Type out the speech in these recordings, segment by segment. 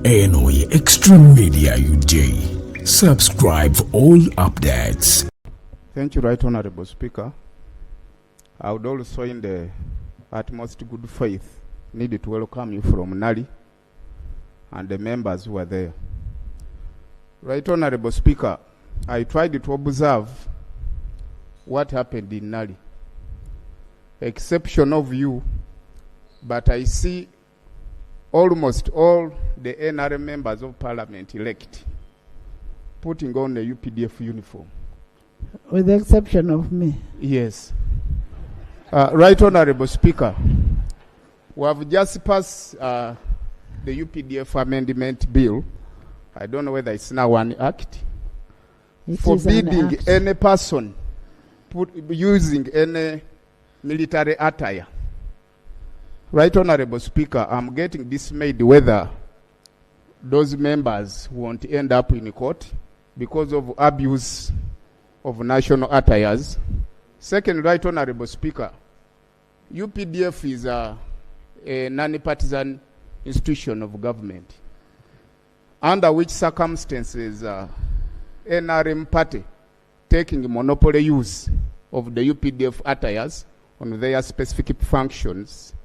Enoy Extreme Media UJ. Subscribe for all updates. Thank you, Right Honorable Speaker. I would also, in the utmost good faith, need to welcome you from Nali and the members who are there. Right Honorable Speaker, I tried to observe what happened in Nali. Exception of you, but I see almost all the NRM members of Parliament elect putting on the UPDF uniform. With the exception of me. Yes. Right Honorable Speaker, we have just passed the UPDF amendment bill. I don't know whether it's now an act. Forbidding any person using any military attire. Right Honorable Speaker, I'm getting dismayed whether those members won't end up in court because of abuse of national attires. Second, Right Honorable Speaker, UPDF is a non-partisan institution of government, under which circumstances NRM party taking monopoly use of the UPDF attires on their specific functions.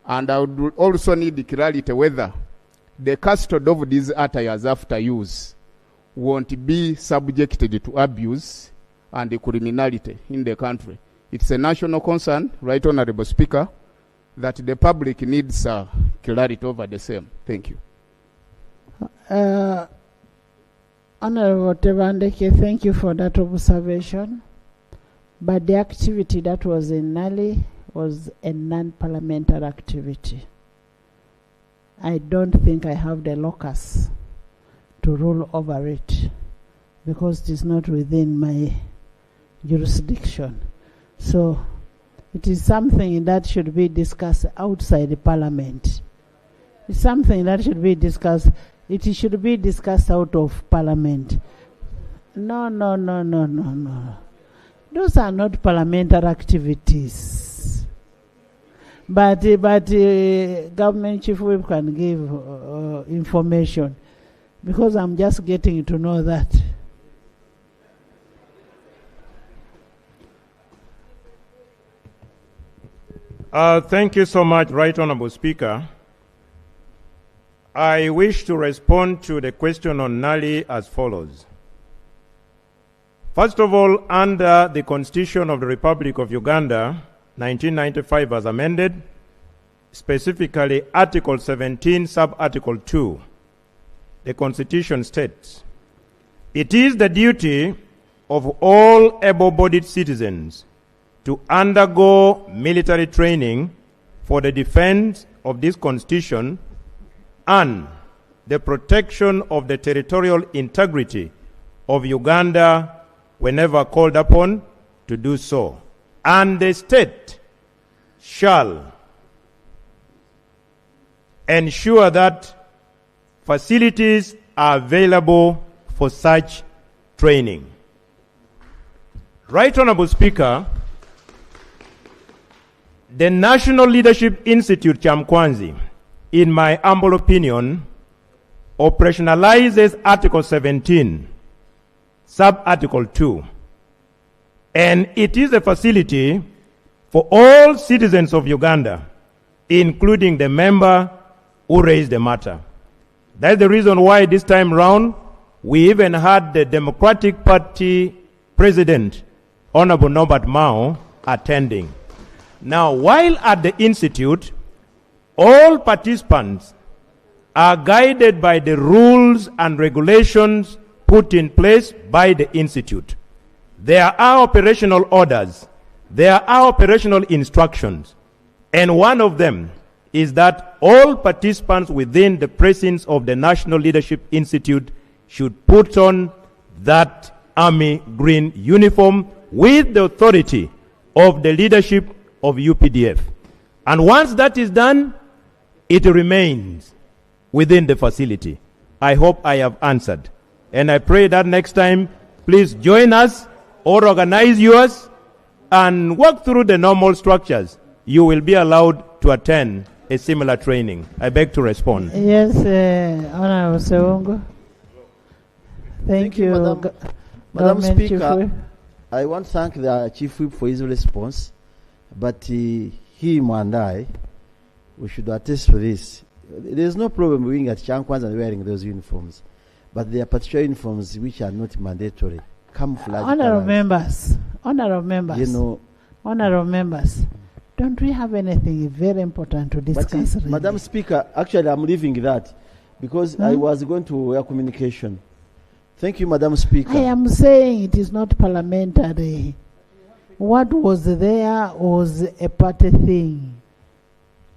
And I would also need clarity whether the custody of these attires after use won't be subjected to abuse and criminality in the country. It's a national concern, Right Honorable Speaker, that the public needs clarity over the same. Thank you. Honorable Tebandeke, thank you for that observation. But the activity that was in Nali was a non-parliamentary activity. I don't think I have the locus to rule over it because it is not within my jurisdiction. So it is something that should be discussed outside the parliament. It's something that should be discussed. It should be discussed out of parliament. No. Those are not parliamentary activities. But government chief whip can give information because I'm just getting to know that. Thank you so much, Right Honorable Speaker. I wish to respond to the question on Nali as follows. First of all, under the Constitution of the Republic of Uganda, 1995 as amended, specifically Article 17, Sub-Article 2, the Constitution states, "It is the duty of all able-bodied citizens to undergo military training for the defense of this Constitution and the protection of the territorial integrity of Uganda whenever called upon to do so. And the state shall ensure that facilities are available for such training." Right Honorable Speaker, the National Leadership Institute Chamkwanzi, in my humble opinion, operationalizes Article 17, Sub-Article 2. And it is a facility for all citizens of Uganda, including the member who raised the matter. That's the reason why this time round, we even had the Democratic Party President, Honorable Norbert Mao, attending. Now, while at the Institute, all participants are guided by the rules and regulations put in place by the Institute. There are operational orders, there are operational instructions, and one of them is that all participants within the precincts of the National Leadership Institute should put on that army green uniform with the authority of the leadership of UPDF. And once that is done, it remains within the facility. I hope I have answered. And I pray that next time, please join us or organize yours and work through the normal structures. You will be allowed to attend a similar training? I beg to respond. Yes, Honorable Sewongo. Thank you, Madam Government Chief Speaker, Whip. I want to thank the Chief Whip for his response, but him and I, we should attest to this. There is no problem being at Chankwan's and wearing those uniforms, but there are particular uniforms which are not mandatory. Camouflage. Honorable members, You know, honorable members, don't we have anything very important to but discuss? Really? Madam Speaker, actually I'm leaving that because I was going to air communication. Thank you, Madam Speaker. I am saying it is not parliamentary. What was there was a party thing.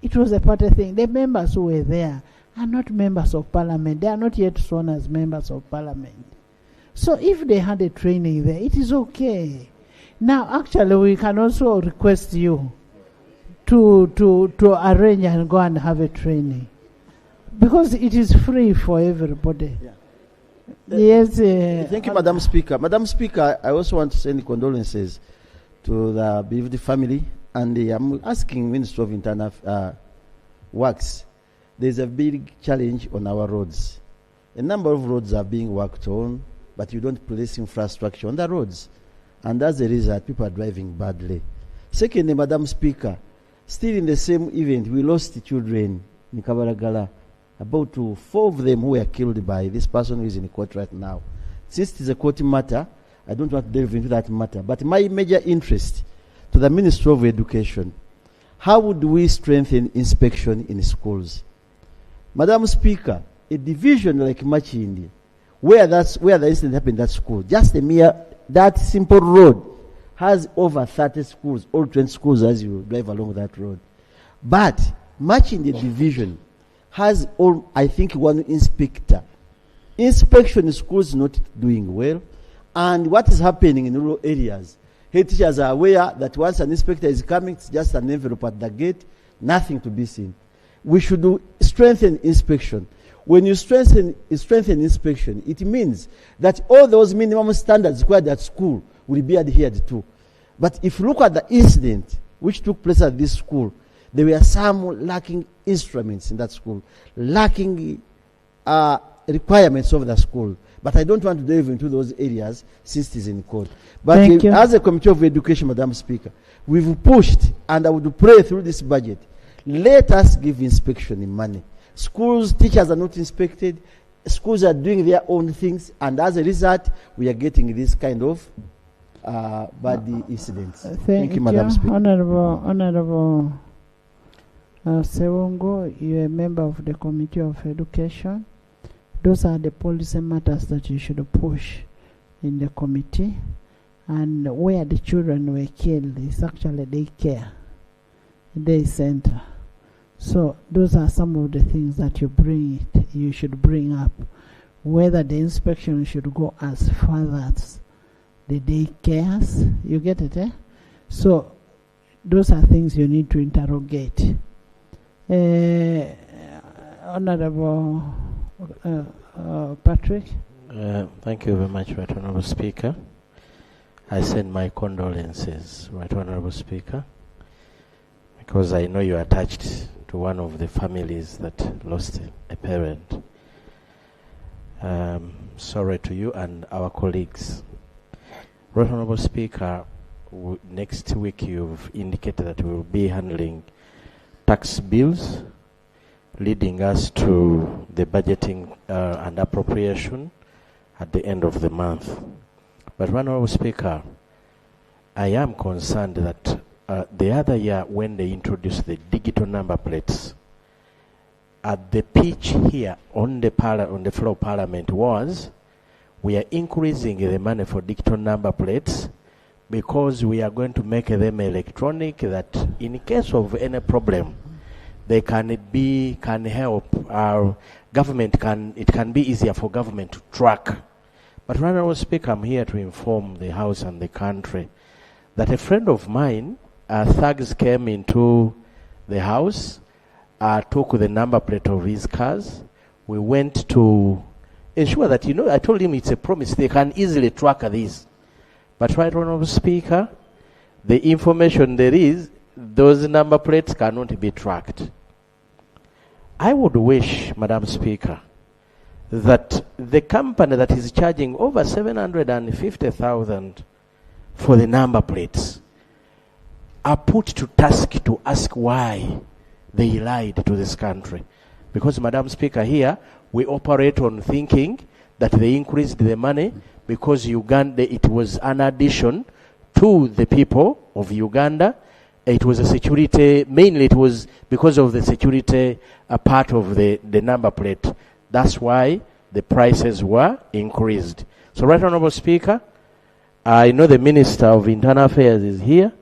It was a party thing. The members who were there are not members of parliament. They are not yet sworn as members of parliament. So if they had a training there, it is okay. Now, actually, we can also request you to arrange and go and have a training, because it is free for everybody. Yeah. Yes. Thank you, Madam Speaker. Madam Speaker, I also want to send condolences to the bereaved family, and I'm asking Minister of Internal Works. There's a big challenge on our roads. A number of roads are being worked on, but you don't place infrastructure on the roads, and as a result, people are driving badly. Secondly, Madam Speaker, still in the same event, we lost children in Kabaragala. About 4 of them who were killed by this person who is in court right now. Since it is a court matter, I don't want to delve into that matter. But my major interest to the Ministry of Education, how would we strengthen inspection in schools? Madam Speaker, a division like Machindi, where the incident happened at school, just that simple road has over 30 schools, all 20 schools as you drive along that road. But Machindi division has I think one inspector. Inspection in schools is not doing well. And what is happening in rural areas, head teachers are aware that once an inspector is coming, it's just an envelope at the gate, nothing to be seen. We should strengthen inspection. When you strengthen inspection, it means that all those minimum standards required at school will be adhered to. But if you look at the incident which took place at this school, there were some lacking instruments in that school, lacking requirements of the school. But I don't want to delve into those areas since it is in court. But as a Committee of Education, Madam Speaker, we've pushed, and I would pray through this budget, let us give inspection in money. Schools, teachers are not inspected, schools are doing their own things, and as a result, we are getting this kind of bad incidents. Thank you, Madam Speaker. Honorable Sewongo, you are a member of the Committee of Education. Those are the policy matters that you should push in the committee. And where the children were killed is actually daycare, day center. So those are some of the things that you should bring up. Whether the inspection should go as far as the daycares, you get it, eh? So those are things you need to interrogate. Honorable Patrick. Thank you very much, Right Honorable Speaker. I send my condolences, Right Honorable Speaker, because I know you are attached to one of the families that lost a parent. Sorry to you and our colleagues. Right Honorable Speaker, next week you've indicated that we will be handling tax bills, leading us to the budgeting and appropriation at the end of the month. But Honorable Speaker, I am concerned that the other year when they introduced the digital number plates, at the pitch here on the floor of Parliament was, we are increasing the money for digital number plates because we are going to make them electronic, that in case of any problem, they can help our government, it can be easier for government to track. But Honorable Speaker, I'm here to inform the House and the country that a friend of mine, thugs came into the house, took the number plate of his cars. We went to ensure that, I told him it's a promise, they can easily track this. But Right Honorable Speaker, the information there is, those number plates cannot be tracked. I would wish, Madam Speaker, that the company that is charging over 750,000 for the number plates are put to task to ask why they lied to this country. Because, Madam Speaker, here we operate on thinking that they increased the money because Uganda, it was an addition to the people of Uganda. It was a security, mainly it was because of the security part of the number plate. That's why the prices were increased. So, Right Honourable Speaker, I know the Minister of Internal Affairs is here,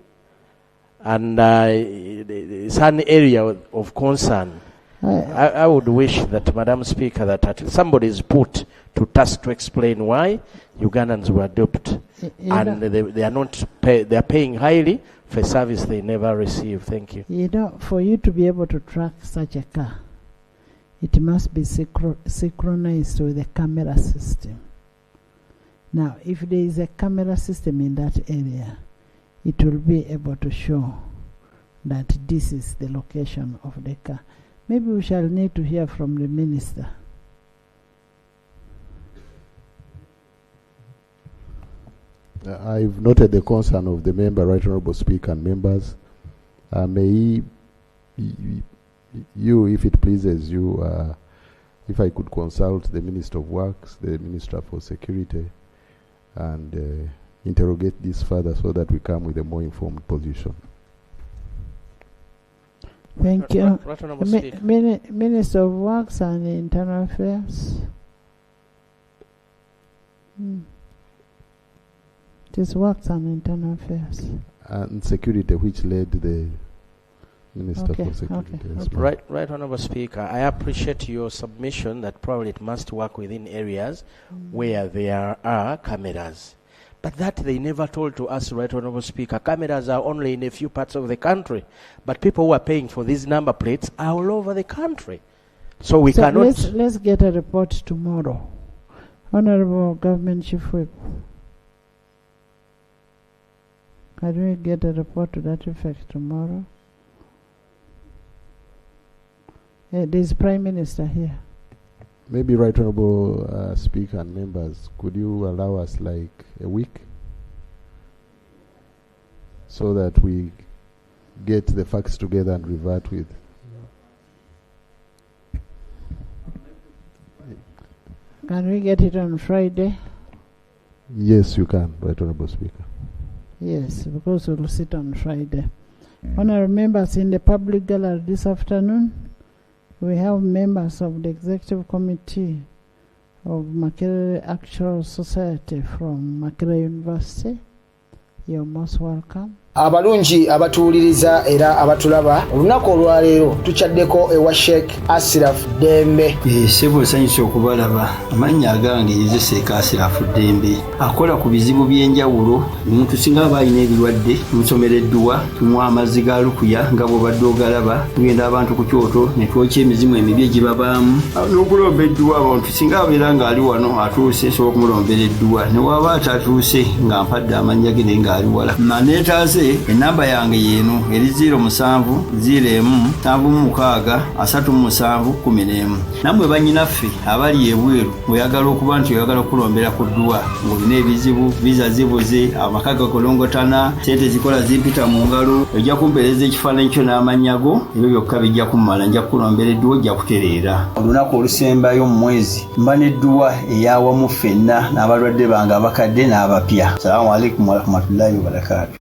and it's an area of concern. I would wish that, Madam Speaker, that somebody is put to task to explain why Ugandans were duped, and they are not they are paying highly for a service they never received. Thank you. You know, for you to be able to track such a car, it must be synchronized with the camera system. Now, if there is a camera system in that area, it will be able to show that this is the location of the car. Maybe we shall need to hear from the Minister. I've noted the concern of the member, Right Honourable Speaker, and members. May you, if it pleases you, if I could consult the Minister of Works, the Minister for Security, and interrogate this further so that we come with a more informed position. Thank you. Right Honourable Speaker. Minister of Works and Internal Affairs. It is Works and Internal Affairs. And Security, which led the Minister for Security. Yes, Right Honourable Speaker, I appreciate your submission that probably it must work within areas where there are cameras. But that they never told to us, Right Honourable Speaker. Cameras are only in a few parts of the country, but people who are paying for these number plates are all over the country. So we cannot... Let's get a report tomorrow. Honourable Government Chief Whip. Can we get a report to that effect tomorrow? There's Prime Minister here. Maybe, Right Honourable Speaker and members, could you allow us like a week so that we get the facts together and revert with? Can we get it on Friday? Yes, you can, Right Honourable Speaker. Yes, because we'll sit on Friday. Honourable members, in the public gallery this afternoon, we have members of the Executive Committee of Makerere Actual Society from Makerere University. You're most welcome. Abalungi abatuuliriza era abatulaba olunaku olwaleero tuchaddeko ewa Sheikh Asiraf Dembe. Sebo sanyusa okubalaba amannya agange Yeze Sheikh Asiraf Dembe akola ku bizibu by'enjawulo. Omuntu singa aba alina ebirwadde tumusomereddwa, tumuwa amazzi ga lukuya nga bw'obadde ogalaba, tugenda abantu ku kyoto ne twokya emizimu emibi egibabaamu n'okulomba edduwa. Abantu singa abeera ng'ali wano atuuse sobola okumulombera edduwa, ne waba atatuuse nga mpadde amannya ge naye ng'ali wala. Neetaase enamba yange yeeno eri 0707363711. Nammwe bannyinaffe abali ebweru oyagala okuba nti oyagala okulombera ku dduwa ng'olina ebizibu, viza zibuze, amaka gakolongotana, sente zikola zimpita mu ngalo, ojja kumpeereza ekifaananyi kyo n'amannya go, ebyo byokka bijja kummala, nja kukulombera edduwa, ojja kutereera. Olunaku olusembayo mu mwezi mba n'edduwa ey'awamu ffenna n'abalwadde bange abakadde n'abapya. Salaamu alaikum warahmatullahi wabarakatuh.